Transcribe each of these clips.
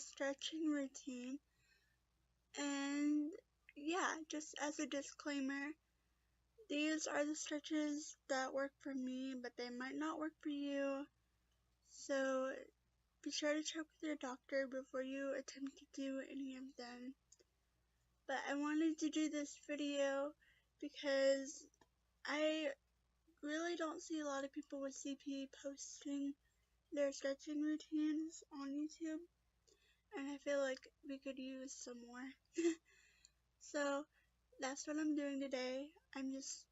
stretching routine. And yeah, just as a disclaimer, these are the stretches that work for me, but they might not work for you. So be sure to check with your doctor before you attempt to do any of them. But I wanted to do this video because I really don't see a lot of people with CP posting their stretching routines on YouTube, and I feel like we could use some more. So that's what I'm doing today. I'm just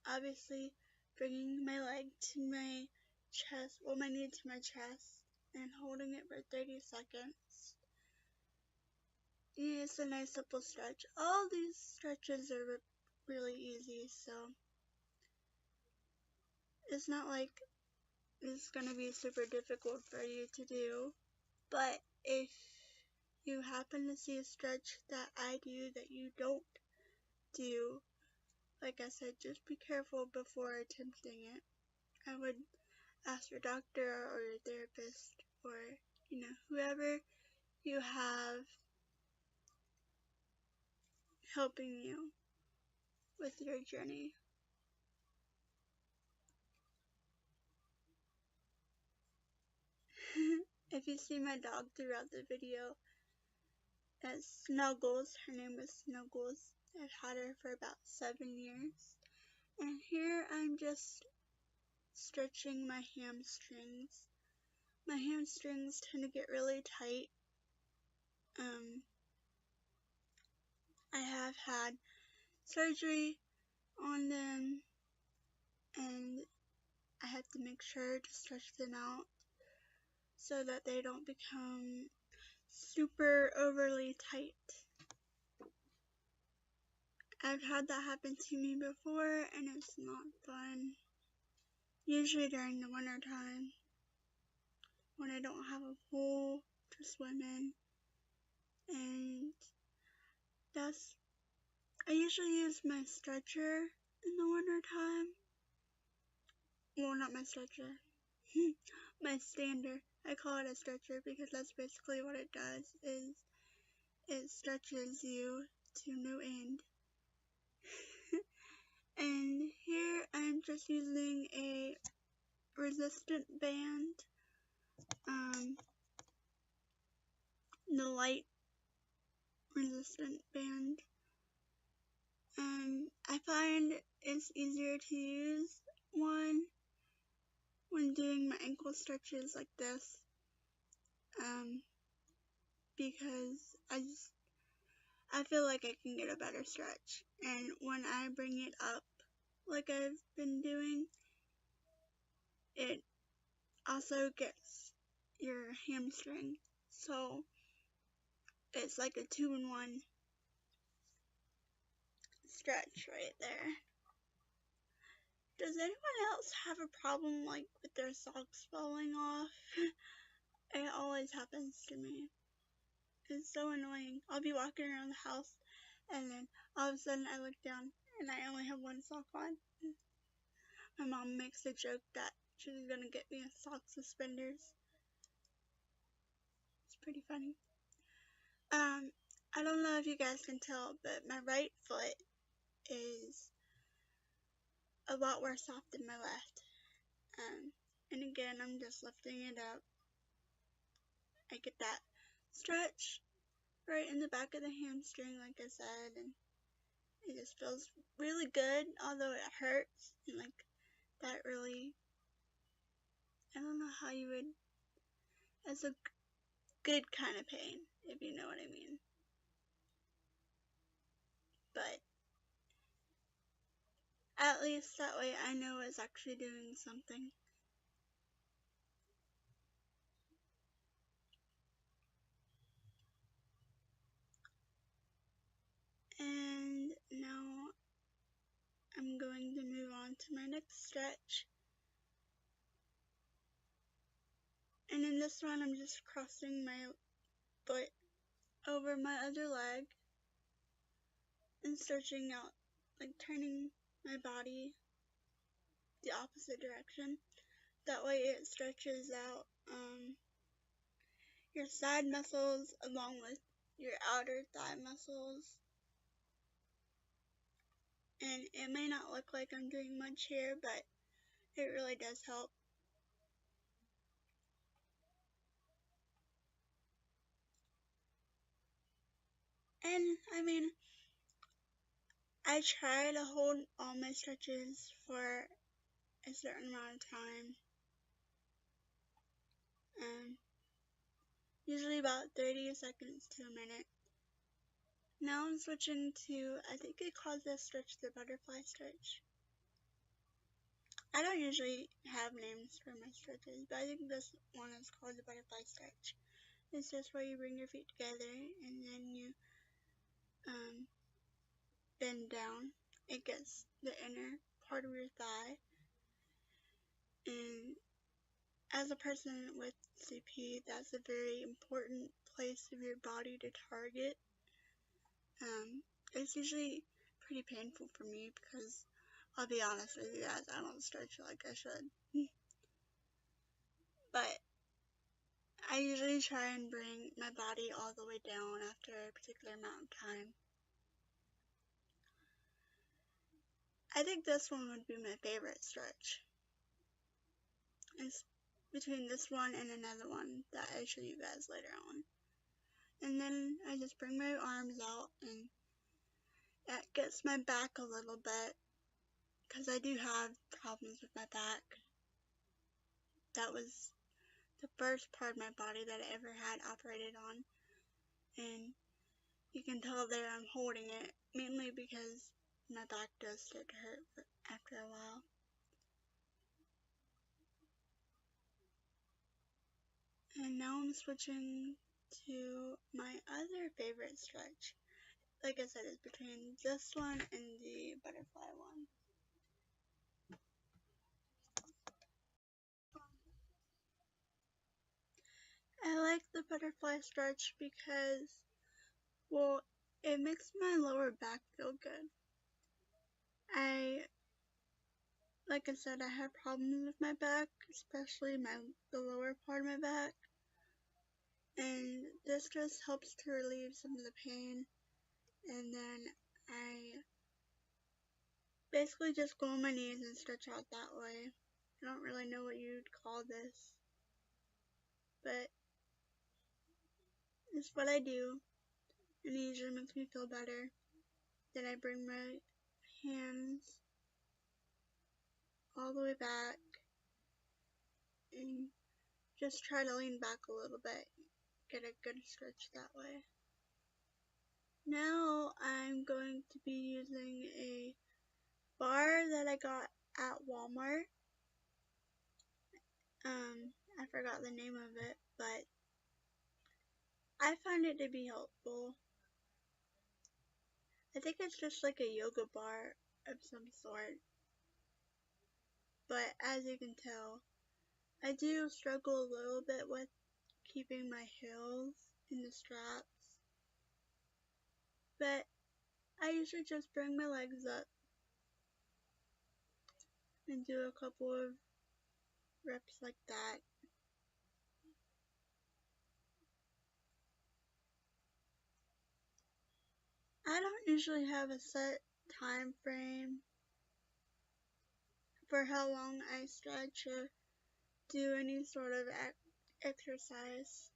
obviously bringing my leg to my chest, well, my knee to my chest, and holding it for 30 seconds. Yeah, it's a nice simple stretch. All these stretches are really easy, so it's not like it's gonna be super difficult for you to do. But if you happen to see a stretch that I do that you don't do, like I said, just be careful before attempting it. I would ask your doctor or your therapist or, whoever you have helping you with your journey. If you see my dog throughout the video, it's Snuggles. Her name is Snuggles. I've had her for about 7 years. And here I'm just stretching my hamstrings. My hamstrings tend to get really tight. I have had surgery on them, and I have to make sure to stretch them out so that they don't become super overly tight. I've had that happen to me before, and it's not fun. Usually during the winter time, when I don't have a pool to swim in, and I usually use my stretcher in the winter time. Well, not my stretcher, my stander. I call it a stretcher because that's basically what it does, is it stretches you to no end. And here I'm just using a resistant band, the light resistant band. I find it's easier to use one when doing my ankle stretches like this, because I feel like I can get a better stretch, and when I bring it up like I've been doing, it also gets your hamstring, so it's like a 2-in-1 stretch right there. Does anyone else have a problem like with their socks falling off? It always happens to me. It's so annoying. I'll be walking around the house, and then all of a sudden I look down and I only have one sock on. My mom makes a joke that she's gonna get me a sock suspenders. It's pretty funny. I don't know if you guys can tell, but my right foot is a lot worse off than my left. And again, I'm just lifting it up. I get that stretch right in the back of the hamstring, like I said, and it just feels really good, although it hurts, and like that really, I don't know how you would, it's a good kind of pain, if you know what I mean. But at least that way I know it's actually doing something. And now I'm going to move on to my next stretch. And in this one, I'm just crossing my foot over my other leg and stretching out, like turning my body the opposite direction. That way it stretches out your side muscles along with your outer thigh muscles. And it may not look like I'm doing much here, but it really does help. And I mean, I try to hold all my stretches for a certain amount of time. Usually about 30 seconds to a minute. Now I'm switching to, I think it calls this stretch the butterfly stretch. I don't usually have names for my stretches, but I think this one is called the butterfly stretch. It's just where you bring your feet together and then you bend down. It gets the inner part of your thigh. And as a person with CP, that's a very important place of your body to target. It's usually pretty painful for me because I'll be honest with you guys, I don't stretch like I should. But I usually try and bring my body all the way down after a particular amount of time. I think this one would be my favorite stretch. It's between this one and another one that I show you guys later on. And then I just bring my arms out, and that gets my back a little bit because I do have problems with my back. That was the first part of my body that I ever had operated on, and you can tell there I'm holding it, mainly because my back does start to hurt after a while. And now I'm switching to my other favorite stretch. Like I said, it's between this one and the butterfly one. I like the butterfly stretch because, well, it makes my lower back feel good. Like I said, I have problems with my back, especially the lower part of my back. And this just helps to relieve some of the pain. And then I basically just go on my knees and stretch out that way. I don't really know what you'd call this, but it's what I do, and it usually makes me feel better. Then I bring my hands all the way back and just try to lean back a little bit, get a good stretch that way. Now I'm going to be using a bar that I got at Walmart. I forgot the name of it, but I find it to be helpful. I think it's just like a yoga bar of some sort. But as you can tell, I do struggle a little bit with keeping my heels in the straps. But I usually just bring my legs up and do a couple of reps like that. I don't usually have a set time frame for how long I stretch or do any sort of exercise.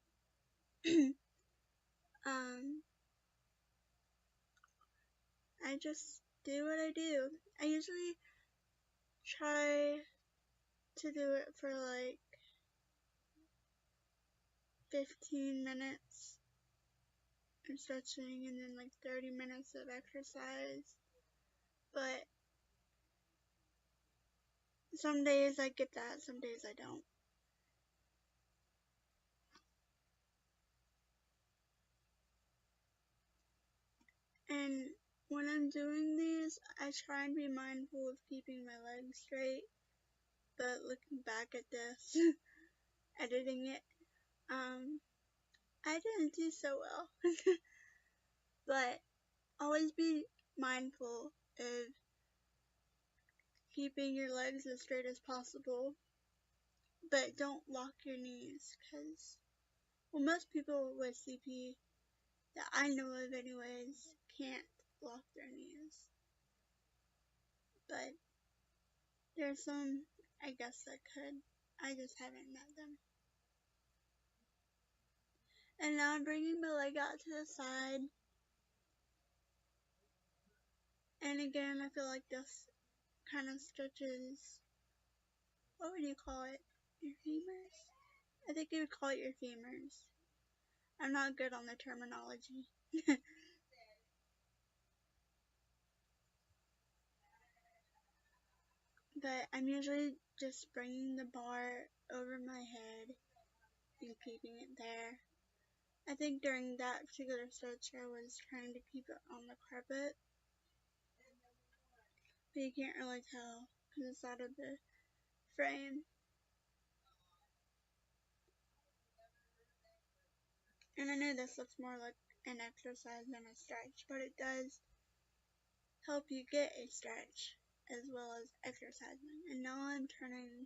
I just do what I do. I usually try to do it for like 15 minutes of stretching and then like 30 minutes of exercise. But some days I get that, some days I don't. And when I'm doing these, I try and be mindful of keeping my legs straight. But looking back at this, editing it, I didn't do so well. But always be mindful of keeping your legs as straight as possible. But don't lock your knees, because Well, most people with CP that I know of anyways can't lock their knees. But there's some, I guess, that could. I just haven't met them. And now I'm bringing my leg out to the side. And again, I feel like this kind of stretches, what would you call it? Your femurs? I think you would call it your femurs. I'm not good on the terminology. But I'm usually just bringing the bar over my head and keeping it there. I think during that particular stretch I was trying to keep it on the carpet, but you can't really tell because it's out of the frame. And I know this looks more like an exercise than a stretch, but it does help you get a stretch as well as exercising. And now I'm turning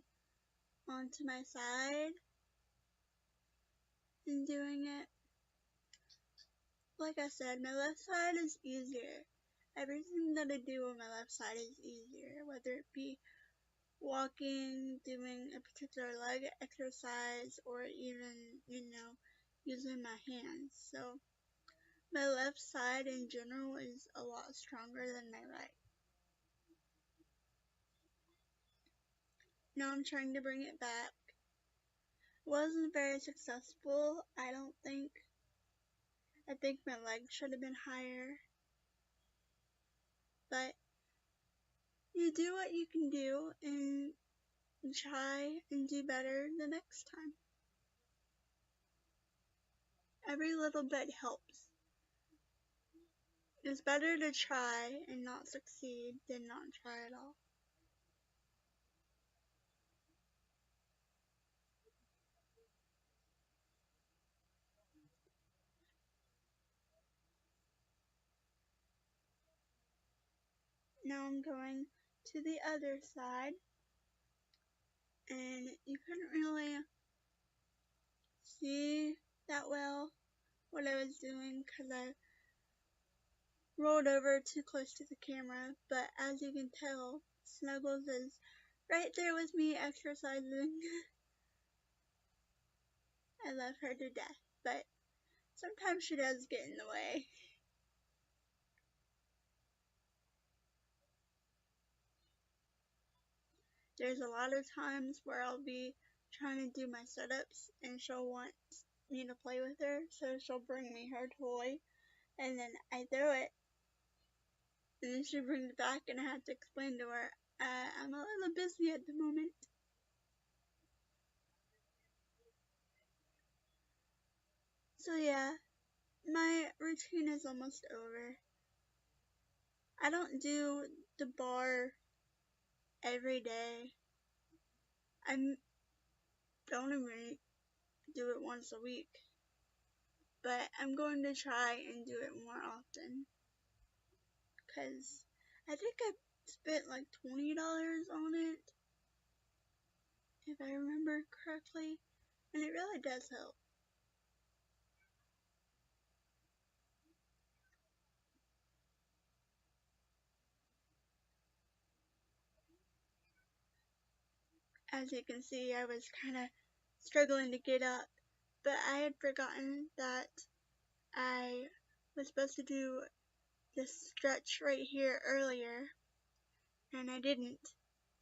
onto my side and doing it. Like I said, my left side is easier. Everything that I do on my left side is easier, whether it be walking, doing a particular leg exercise, or even, using my hands. So my left side in general is a lot stronger than my right. Now I'm trying to bring it back. Wasn't very successful, I don't think. I think my legs should have been higher. But you do what you can do and try and do better the next time. Every little bit helps. It's better to try and not succeed than not try at all. Now I'm going to the other side, and you couldn't really see that well what I was doing because I rolled over too close to the camera, but as you can tell, Snuggles is right there with me exercising. I love her to death, but sometimes she does get in the way. There's a lot of times where I'll be trying to do my setups and she'll want me to play with her, so she'll bring me her toy and then I throw it and then she brings it back and I have to explain to her, I'm a little busy at the moment. So yeah, my routine is almost over. I don't do the bar every day. I don't even do it once a week. But I'm going to try and do it more often. Because I think I spent like $20 on it, if I remember correctly. And it really does help. As you can see, I was kind of struggling to get up. But I had forgotten that I was supposed to do this stretch right here earlier. And I didn't. It's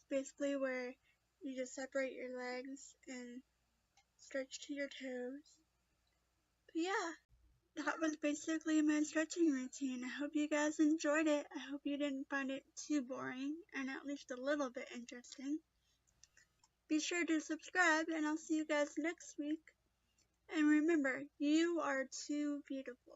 basically where you just separate your legs and stretch to your toes. But yeah, that was basically my stretching routine. I hope you guys enjoyed it. I hope you didn't find it too boring and at least a little bit interesting. Be sure to subscribe and I'll see you guys next week. And remember, you are too beautiful.